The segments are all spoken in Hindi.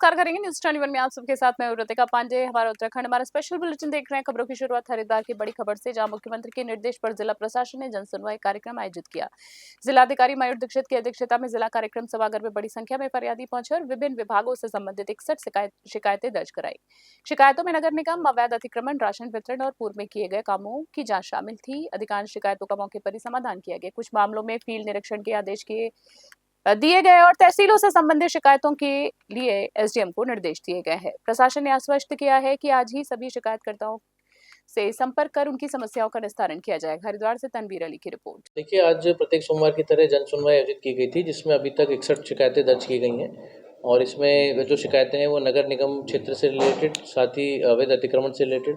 नमस्कार करेंगे न्यूज 21 में आप सबके साथ मैं ऋतिका पांडे। हमारा उत्तराखंड हमारा स्पेशल बुलेटिन देख रहे हैं। खबरों की शुरुआत हरिद्वार की बड़ी खबर से, जहां मुख्यमंत्री के निर्देश पर जिला प्रशासन ने जन सुनवाई कार्यक्रम आयोजित किया। जिलाधिकारी मयूर दीक्षित की अध्यक्षता में जिला कार्यक्रम सभागार में बड़ी संख्या में फरियादी पहुंचे और विभिन्न विभागों से संबंधित 61 शिकायतें दर्ज कराई। शिकायतों में नगर निगम, अवैध अतिक्रमण, राशन वितरण और पूर्व में किए गए कामों की जाँच शामिल थी। अधिकांश शिकायतों का मौके पर ही समाधान किया गया। कुछ मामलों में फील्ड निरीक्षण के आदेश दिए गए और तहसीलों से संबंधित शिकायतों के लिए एसडीएम को निर्देश दिए गए हैं। प्रशासन ने आश्वस्त किया है कि आज ही सभी शिकायतकर्ताओं से संपर्क कर उनकी समस्याओं का निस्तारण किया जाएगा। हरिद्वार से तनवीर अली की रिपोर्ट। देखिए, आज प्रत्येक सोमवार की तरह जन सुनवाई आयोजित की गई थी, जिसमें अभी तक 61 शिकायतें दर्ज की गई हैं और इसमें जो शिकायतें हैं वो नगर निगम क्षेत्र से रिलेटेड, साथ ही अवैध अतिक्रमण से रिलेटेड,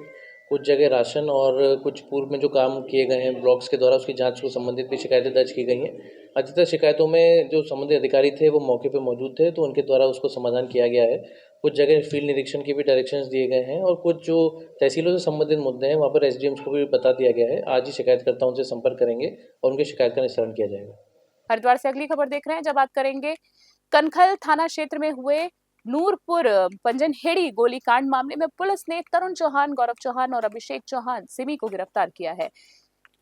कुछ जगह राशन और कुछ पूर्व में जो काम किए गए हैं ब्लॉक्स के द्वारा उसकी जांच को संबंधित भी शिकायतें दर्ज की गई हैं। अधिकतर शिकायतों में जो संबंधित अधिकारी थे वो मौके पर मौजूद थे, तो उनके द्वारा उसको समाधान किया गया है। कुछ जगह फील्ड निरीक्षण के भी डायरेक्शंस दिए गए हैं और कुछ जो तहसीलों से संबंधित मुद्दे हैं वहाँ पर एसडीएम्स को भी बता दिया गया है। आज ही शिकायतकर्ताओं से संपर्क करेंगे और उनकी शिकायत का निस्तारण किया जाएगा। हरिद्वार से अगली खबर देख रहे हैं, जब बात करेंगे कनखल थाना क्षेत्र में हुए नूरपुर पंजनहेड़ी गोलीकांड मामले में पुलिस ने तरुण चौहान, गौरव चौहान और अभिषेक चौहान सिमी को गिरफ्तार किया है।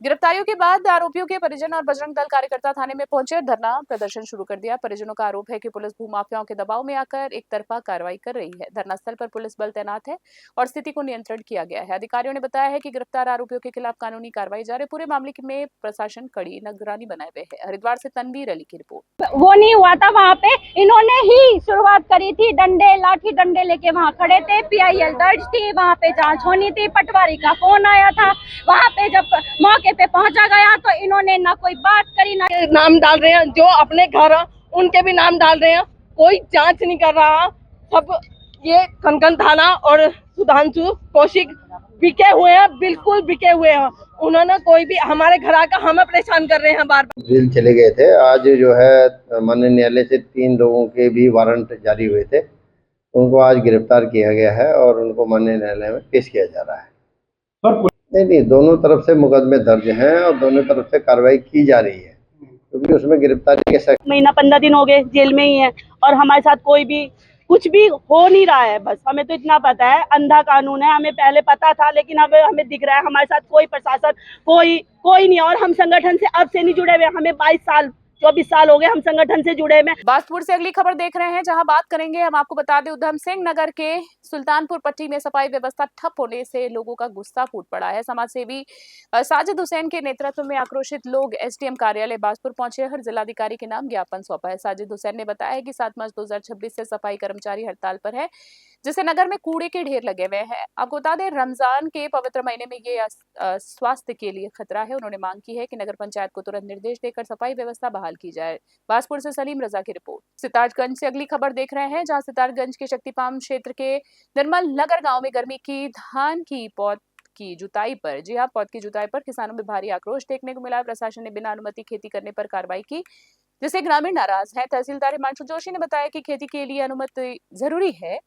गिरफ्तारियों के बाद आरोपियों के परिजन और बजरंग दल कार्यकर्ता थाने में पहुंचे और धरना प्रदर्शन शुरू कर दिया। परिजनों का आरोप है कि पुलिस भूमाफियाओं के दबाव में आकर एक तरफा कार्रवाई कर रही है। धरना स्थल पर पुलिस बल तैनात है और स्थिति को नियंत्रण किया गया है। अधिकारियों ने बताया है कि गिरफ्तार आरोपियों के खिलाफ कानूनी कार्रवाई जारी। पूरे मामले में प्रशासन कड़ी निगरानी बनाए हुए है। हरिद्वार से तनवीर अली की रिपोर्ट। वो नहीं हुआ था, वहाँ पे इन्होंने ही शुरुआत करी थी। डंडे, लाठी डंडे लेके वहाँ खड़े थे। PIL दर्ज थी, वहाँ पे जांच होनी थी। पटवारी का फोन आया था, वहाँ पे जब मौके पे पहुंचा गया तो इन्होंने ना कोई बात करी, ना नाम डाल रहे हैं। जो अपने घर उनके भी नाम डाल रहे हैं, कोई जांच नहीं कर रहा। सब ये कनकन थाना और सुधांशु कौशिक बिके हुए हैं, बिल्कुल बिके हुए हैं। उन्होंने कोई भी हमारे घर आकर हमें परेशान कर रहे हैं बार बार। जेल चले गए थे। आज जो है माननीय न्यायालय से 3 लोगों के भी वारंट जारी हुए थे, उनको आज गिरफ्तार किया गया है और उनको माननीय न्यायालय में पेश किया जा रहा है। नहीं, दोनों तरफ से मुकदमे दर्ज हैं और दोनों तरफ से कार्रवाई की जा रही है, क्योंकि उसमें गिरफ्तारी के शक। महीना 15 दिन हो गए जेल में ही है और हमारे साथ कोई भी कुछ भी हो नहीं रहा है। बस हमें तो इतना पता है, अंधा कानून है, हमें पहले पता था, लेकिन अब हमें दिख रहा है हमारे साथ कोई प्रशासन कोई नहीं। और हम संगठन से अब से नहीं जुड़े हुए, हमें 24 साल हो गए हम संगठन से जुड़े में। बासपुर से अगली खबर देख रहे हैं, जहां बात करेंगे, हम आपको बता दें, उधम सिंह नगर के सुल्तानपुर पट्टी में सफाई व्यवस्था ठप होने से लोगों का गुस्सा फूट पड़ा है। समाज सेवी साजिद हुसैन के नेतृत्व में आक्रोशित लोग एसडीएम कार्यालय बासपुर पहुंचे और जिलाधिकारी के नाम ज्ञापन सौंपा है। साजिद हुसैन ने बताया कि 7 मार्च 2026 से सफाई कर्मचारी हड़ताल पर है, जिससे नगर में कूड़े के ढेर लगे हुए हैं। आपको बता दें, रमजान के पवित्र महीने में ये स्वास्थ्य के लिए खतरा है। उन्होंने मांग की है कि नगर पंचायत को तुरंत निर्देश देकर सफाई व्यवस्था बहाल की जाए। बासपुर से सलीम रजा की रिपोर्ट। सितारगंज से अगली खबर देख रहे हैं, जहां सितारगंज के शक्तिपाम क्षेत्र के निर्मल नगर गांव में गर्मी की धान की पौध की जुताई पर, जी हाँ, पौध की जुताई पर किसानों में भारी आक्रोश देखने को मिला। प्रशासन ने बिना अनुमति खेती करने पर कार्रवाई की, जिससे ग्रामीण नाराज है। तहसीलदार हिमांशु जोशी ने बताया कि खेती के लिए अनुमति जरूरी है।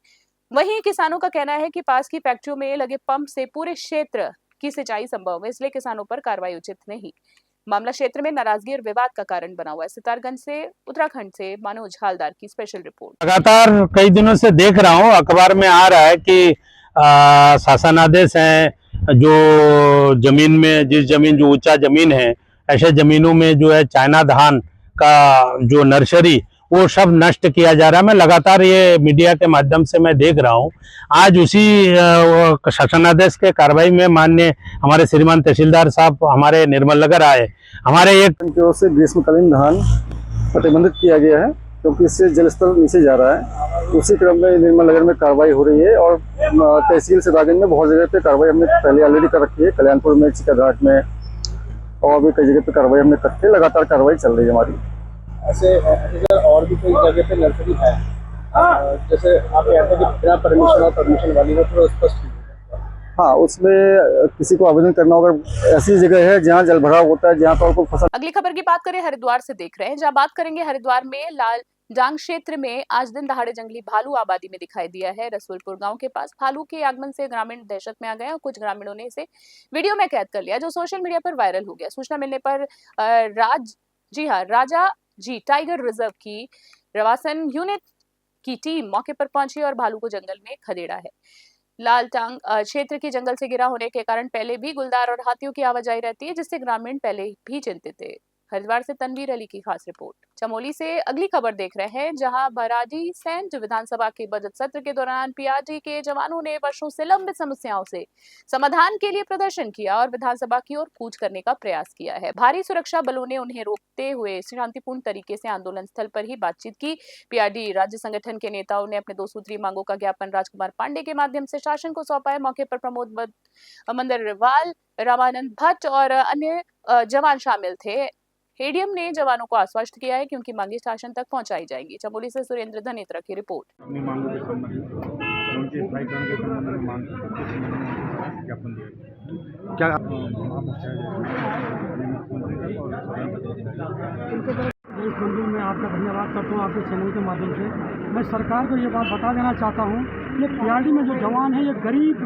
वहीं किसानों का कहना है कि पास की फैक्ट्रियों में लगे पंप से पूरे क्षेत्र की सिंचाई संभव है, इसलिए किसानों पर कार्रवाई उचित नहीं। मामला क्षेत्र में नाराजगी और विवाद का कारण बना हुआ है। सितारगंज से उत्तराखंड से मनोज हालदार की स्पेशल रिपोर्ट। लगातार कई दिनों से देख रहा हूँ, अखबार में आ रहा है कि शासनादेश है, जो जमीन में, जिस जमीन जो ऊंचा जमीन है, ऐसे जमीनों में जो है चाइना धान का जो नर्सरी वो सब नष्ट किया जा रहा है। मैं लगातार ये मीडिया के माध्यम से मैं देख रहा हूँ। आज उसी शासनादेश के कार्रवाई में माननीय हमारे श्रीमान तहसीलदार साहब हमारे निर्मल नगर आए। हमारे एक की ओर से ग्रीष्मकालीन धान प्रतिबंधित किया गया है, क्योंकि इससे जल स्तर नीचे जा रहा है। उसी क्रम में निर्मल नगर में कार्रवाई हो रही है और तहसील सितारगंज में बहुत जगह पे कार्रवाई हमने पहले ऑलरेडी कर रखी है। कल्याणपुर में, चिकाघाट में और भी कई जगह पे कार्रवाई हमने करके लगातार कार्रवाई चल रही है हमारी। ऐसे और भी कई जगह पे नर्सरी है, जैसे आप कहते हैं कि बिना परमिशन और परमिशन वाली है, तो स्पष्ट। हाँ, उसमें किसी को आवेदन करना होगा। ऐसी जगह है जहाँ जल भराव होता है, जहाँ पर कोई फसल। अगली खबर की बात करें, हरिद्वार से देख रहे हैं, जहां बात करेंगे हरिद्वार में लाल डांग क्षेत्र में आज दिन दहाड़े जंगली भालू आबादी में दिखाई दिया है। रसूलपुर गांव के पास भालू के आगमन से ग्रामीण दहशत में आ गए और कुछ ग्रामीणों ने इसे वीडियो में कैद कर लिया, जो सोशल मीडिया पर वायरल हो गया। सूचना मिलने पर राजा जी टाइगर रिजर्व की रवासन यूनिट की टीम मौके पर पहुंची और भालू को जंगल में खदेड़ा है। लालटांग क्षेत्र की जंगल से घिरा होने के कारण पहले भी गुलदार और हाथियों की आवाजाही रहती है, जिससे ग्रामीण पहले भी चिंतित थे। हरिद्वार से तनवीर अली की खास रिपोर्ट। चमोली से अगली खबर देख रहे हैं, जहां भराड़ी सैंज विधानसभा के बजट सत्र के दौरान पीआरडी के जवानों ने वर्षों से लंबित समस्याओं से समाधान के लिए प्रदर्शन किया और विधानसभा की ओर कूच करने का प्रयास किया है। भारी सुरक्षा बलों ने उन्हें रोकते हुए शांतिपूर्ण तरीके से आंदोलन स्थल पर ही बातचीत की। पीआरडी राज्य संगठन के नेताओं ने अपने 2 सूत्री मांगों का ज्ञापन राजकुमार पांडे के माध्यम से शासन को सौंपा है। मौके पर प्रमोद मंदरवाल, रामानंद भट्ट और अन्य जवान शामिल थे। हेडियम ने जवानों को आश्वस्त किया है कि उनकी मांगे शासन तक पहुंचाई जाएंगी। चमोली से सुरेंद्र धनेत्रा की रिपोर्ट। अपनी मांगों के संबंध में उनके स्थायीकरण के संबंध में मांग ज्ञापन दिया क्या इस मंदिर में आपका धन्यवाद करता हूँ आपके चैनल के माध्यम से। मैं सरकार को ये बात बता देना चाहता हूँ, ये पीआरडी में जो जवान हैं ये गरीब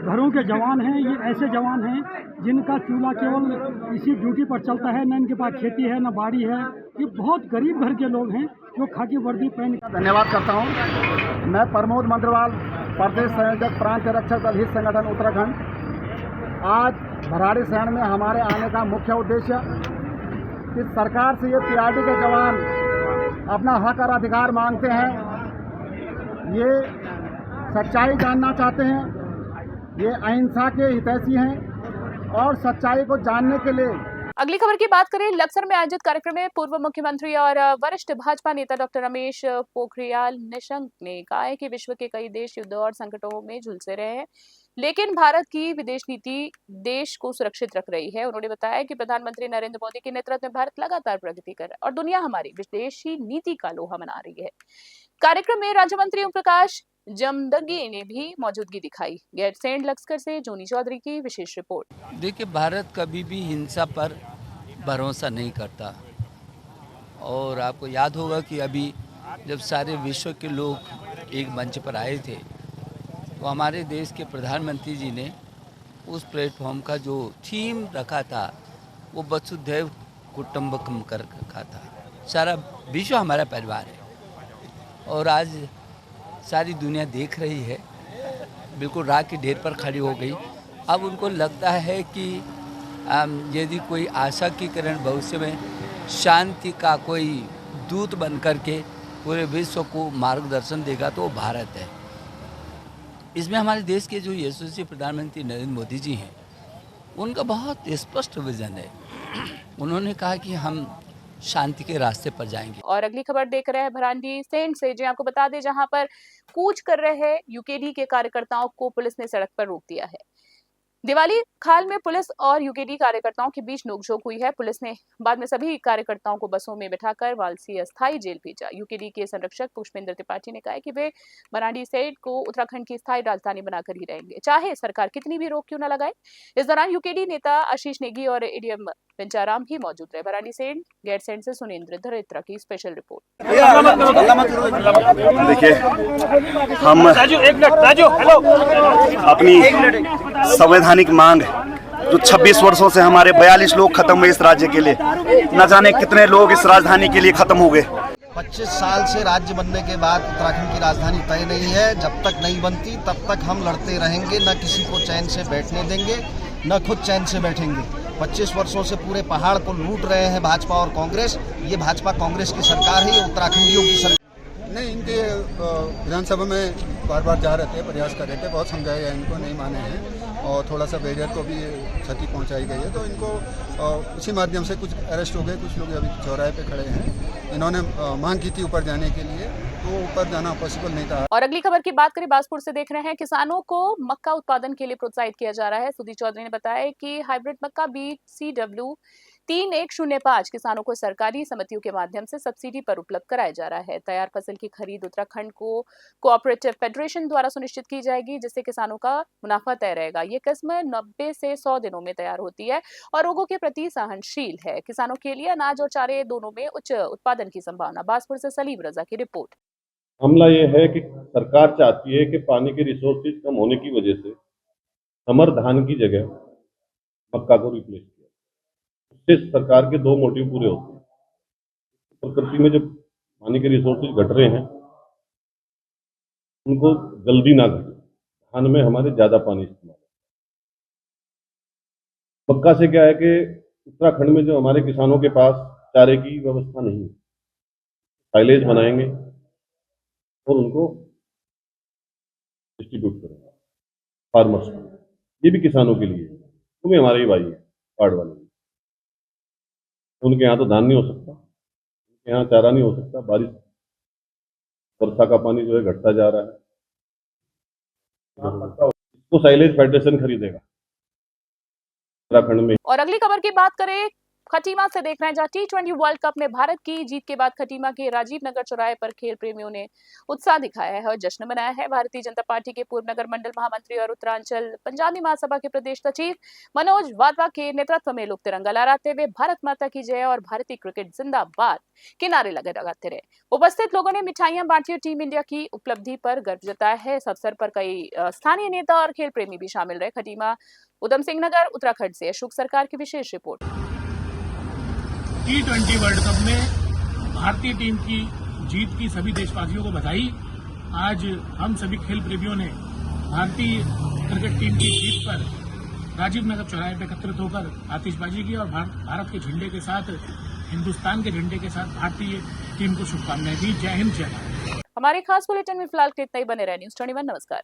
घरों के जवान हैं। ये ऐसे जवान हैं जिनका चूल्हा केवल इसी ड्यूटी पर चलता है, न इनके पास खेती है न बाड़ी है। ये बहुत गरीब घर के लोग हैं जो खाकी वर्दी पहन। धन्यवाद करता हूँ। मैं प्रमोद मंदरवाल, प्रदेश संयोजक प्रांत रक्षक दल हित संगठन उत्तराखंड। आज भराड़ी शहर में हमारे आने का मुख्य उद्देश्य कि सरकार से ये पीआरडी के जवान अपना हक और अधिकार मांगते हैं, ये सच्चाई जानना चाहते हैं, ये अहिंसा के हितैषी हैं और सच्चाई को जानने के लिए। अगली खबर की बात करें, लक्सर में आयोजित कार्यक्रम में पूर्व मुख्यमंत्री और वरिष्ठ भाजपा नेता डॉक्टर रमेश पोखरियाल निशंक ने कहा है कि विश्व के कई देश युद्ध और संकटों में झुलसे रहे हैं, लेकिन भारत की विदेश नीति देश को सुरक्षित रख रही है। उन्होंने बताया कि प्रधानमंत्री नरेंद्र मोदी के नेतृत्व में भारत लगातार प्रगति कर रहा है और दुनिया हमारी विदेशी नीति का लोहा मना रही है। कार्यक्रम में राज्य मंत्री ओम प्रकाश जमदगी ने भी मौजूदगी दिखाई। गैरसैंण लक्सर से जोनी चौधरी की विशेष रिपोर्ट। देखिए, भारत कभी भी हिंसा पर भरोसा नहीं करता और आपको याद होगा कि अभी जब सारे विश्व के लोग एक मंच पर आए थे तो हमारे देश के प्रधानमंत्री जी ने उस प्लेटफॉर्म का जो थीम रखा था वो वसुधैव कुटुंबकम कर रखा था। सारा विश्व हमारा परिवार है और आज सारी दुनिया देख रही है, बिल्कुल राख के ढेर पर खड़ी हो गई। अब उनको लगता है कि यदि कोई आशा की किरण भविष्य में शांति का कोई दूत बन करके पूरे विश्व को मार्गदर्शन देगा तो वो भारत है। इसमें हमारे देश के जो यशस्वी प्रधानमंत्री नरेंद्र मोदी जी हैं, उनका बहुत स्पष्ट विजन है। उन्होंने कहा कि हम शांति के रास्ते पर जाएंगे। और अगली खबर देख रहे हैं भराड़ी सैंड से, जो आपको बता दें, जहां पर कूच कर रहे यूकेडी के कार्यकर्ताओं को पुलिस ने सड़क पर रोक दिया है। दिवाली खाल में पुलिस और यूकेडी कार्यकर्ताओं के बीच नोकझोंक हुई है। पुलिस ने बाद में सभी कार्यकर्ताओं को बसों में बिठाकर वालसी अस्थायी जेल भेजा। यूकेडी के संरक्षक पुष्पेंद्र त्रिपाठी ने कहा है कि वे भराड़ी सैंड को उत्तराखंड की स्थायी राजधानी बनाकर ही रहेंगे, चाहे सरकार कितनी भी रोक क्यों न लगाए। इस दौरान यूकेडी नेता आशीष नेगी और एडीएम पंचाराम भी मौजूद रहे। भराड़ी सैंड गैरसैंण से सुरेंद्र धरेत्रा की स्पेशल रिपोर्ट। देखिए, हम अपनी संवैधानिक मांग जो 26 वर्षों से हमारे 42 लोग खत्म हुए इस राज्य के लिए, न जाने कितने लोग इस राजधानी के लिए खत्म हो गए। 25 साल से राज्य बनने के बाद उत्तराखंड की राजधानी तय नहीं है। जब तक नहीं बनती तब तक हम लड़ते रहेंगे, न किसी को चैन से बैठने देंगे, न खुद चैन से बैठेंगे। 25 वर्षों से पूरे पहाड़ को लूट रहे हैं भाजपा और कांग्रेस। ये भाजपा कांग्रेस की सरकार है, उत्तराखंडियों की सरकार नहीं। इनके विधानसभा में बार बार जा रहे थे, प्रयास कर रहे थे, बहुत समझाया गया, इनको नहीं माने हैं और थोड़ा सा बैरियर को भी क्षति पहुंचाई गई है, तो इनको उसी माध्यम से कुछ अरेस्ट हो गए। कुछ लोग अभी चौराहे पे खड़े हैं। इन्होंने मांग की थी ऊपर जाने के लिए, तो ऊपर जाना पॉसिबल नहीं था। और अगली खबर की बात करें, बाजपुर से देख रहे हैं, किसानों को मक्का उत्पादन के लिए प्रोत्साहित किया जा रहा है। सुधीर चौधरी ने बताया कि हाइब्रिड मक्का बीज CW 3105 किसानों को सरकारी समितियों के माध्यम से सब्सिडी पर उपलब्ध कराया जा रहा है। तैयार फसल की खरीद उत्तराखंड को कोऑपरेटिव फेडरेशन द्वारा सुनिश्चित की जाएगी, जिससे किसानों का मुनाफा तय रहेगा। ये किस्म 90 से 100 दिनों में तैयार होती है और रोगों के प्रति सहनशील है। किसानों के लिए अनाज और चारे दोनों में उच्च उत्पादन की संभावना। बाजपुर से सलीम रजा की रिपोर्ट। मामला ये है कि सरकार चाहती है कि पानी के रिसोर्सेज कम होने की वजह से समर धान की जगह मक्का को रिप्लेस किया। इससे सरकार के 2 मोटिव पूरे होते हैं। प्रकृति में जब पानी के रिसोर्सेज घट रहे हैं उनको जल्दी ना घटे। धान में हमारे ज़्यादा पानी इस्तेमाल है। मक्का से क्या है कि उत्तराखंड में जो हमारे किसानों के पास चारे की व्यवस्था नहीं है, साइलेज बनाएंगे और उनको डिस्ट्रीब्यूट करेंगे फार्मर्स को। ये भी किसानों के लिए, वो भी हमारे ही भाई है, कार्ड वाले। उनके यहाँ तो धान नहीं हो सकता, उनके यहाँ चारा नहीं हो सकता, बारिश वर्षा का पानी जो है घटता जा रहा है। इसको साइलेज फेडरेशन खरीदेगा उत्तराखंड में। और अगली खबर की बात करें, खटीमा से देख रहे हैं, जहां T20 वर्ल्ड कप में भारत की जीत के बाद खटीमा के राजीव नगर चौराहे पर खेल प्रेमियों ने उत्साह दिखाया है और जश्न मनाया है। भारतीय जनता पार्टी के पूर्व नगर मंडल महामंत्री और उत्तरांचल पंजाबी महासभा के प्रदेश सचिव मनोज वाधवा के नेतृत्व में लोग तिरंगा लहराते हुए भारत माता की जय और भारतीय क्रिकेट जिंदाबाद के नारे लगाते रहे। उपस्थित लोगों ने मिठाइयां बांटी और टीम इंडिया की उपलब्धि पर गर्व जताया है। इस अवसर पर कई स्थानीय नेता और खेल प्रेमी भी शामिल रहे। खटीमा उधम सिंह नगर उत्तराखंड से अशोक सरकार की विशेष रिपोर्ट। T20 वर्ल्ड कप में भारतीय टीम की जीत की सभी देशवासियों को बधाई। आज हम सभी खेल प्रेमियों ने भारतीय क्रिकेट टीम की जीत पर राजीव नगर चौराहे पर एकत्रित होकर आतिशबाजी की और भारत के झंडे के साथ, हिंदुस्तान के झंडे के साथ भारतीय टीम को शुभकामनाएं दी। जय हिंद, जय भारत। हमारे खास बुलेटिन में फिलहाल इतना ही। बने रहे न्यूज़ 21। नमस्कार।